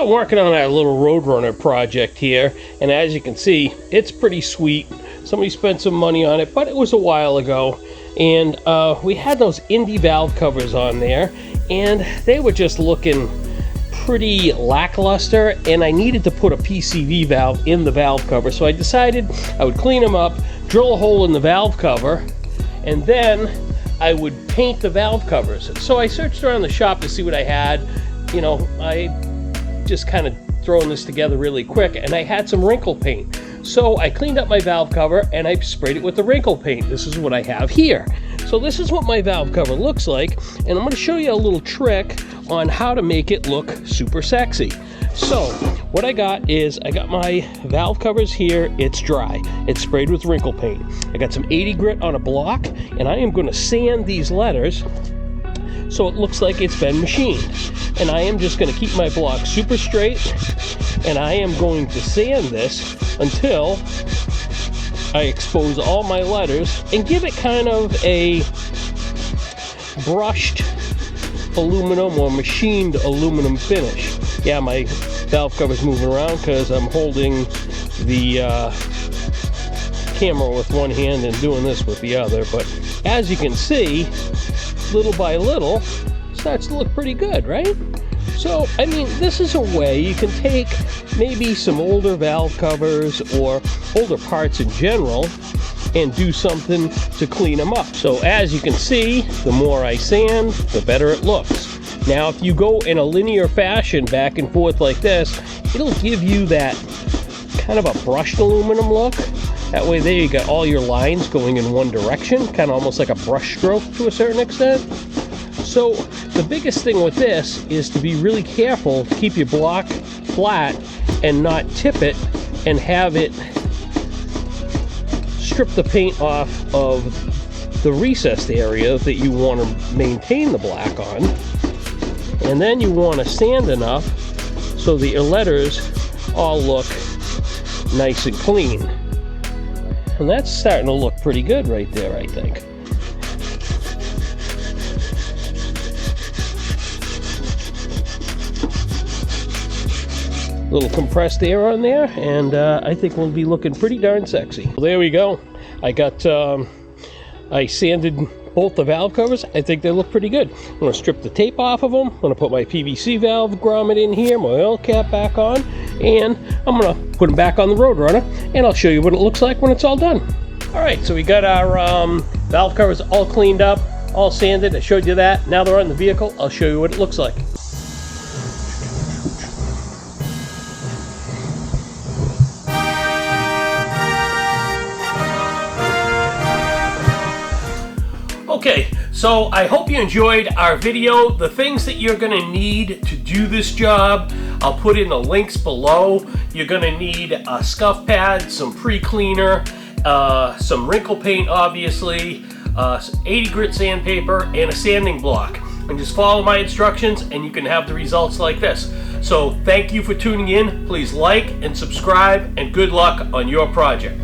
So I'm working on our little Roadrunner project here, and as you can see, it's pretty sweet. Somebody spent some money on it, but it was a while ago, and we had those indie valve covers on there, and they were just looking pretty lackluster, and I needed to put a PCV valve in the valve cover, so I decided I would clean them up, drill a hole in the valve cover, and then I would paint the valve covers. So I searched around the shop to see what I had. You know, I just kind of throwing this together really quick, and I had some wrinkle paint. So I cleaned up my valve cover and I sprayed it with the wrinkle paint. This is what I have here. So this is what my valve cover looks like, and I'm going to show you a little trick on how to make it look super sexy. So what I got is I got my valve covers here. It's dry. It's sprayed with wrinkle paint. I got some 80 grit on a block, and I am going to sand these letters so it looks like it's been machined. And I am just going to keep my block super straight, and I am going to sand this until I expose all my letters and give it kind of a brushed aluminum or machined aluminum finish. Yeah, my valve cover's moving around because I'm holding the camera with one hand and doing this with the other, but as you can see, little by little, starts to look pretty good, right? So, I mean, this is a way you can take maybe some older valve covers or older parts in general and do something to clean them up. So as you can see, the more I sand, the better it looks. Now, if you go in a linear fashion back and forth like this, it'll give you that kind of a brushed aluminum look. That way there you got all your lines going in one direction, kind of almost like a brush stroke to a certain extent. So the biggest thing with this is to be really careful to keep your block flat and not tip it and have it strip the paint off of the recessed area that you want to maintain the black on. And then you want to sand enough so that your letters all look nice and clean. And that's starting to look pretty good right there, I think. Little compressed air on there, and I think we'll be looking pretty darn sexy. Well, there we go. I sanded both the valve covers. I think they look pretty good. I'm going to strip the tape off of them. I'm going to put my PVC valve grommet in here, my oil cap back on, and I'm going to put them back on the Roadrunner, and I'll show you what it looks like when it's all done. All right, so we got our valve covers all cleaned up, all sanded. I showed you that. Now they're on the vehicle. I'll show you what it looks like. Okay, so I hope you enjoyed our video. The things that you're going to need to do this job, I'll put in the links below. You're going to need a scuff pad, some pre-cleaner, some wrinkle paint obviously, 80 grit sandpaper, and a sanding block. And just follow my instructions and you can have the results like this. So thank you for tuning in. Please like and subscribe, and good luck on your project.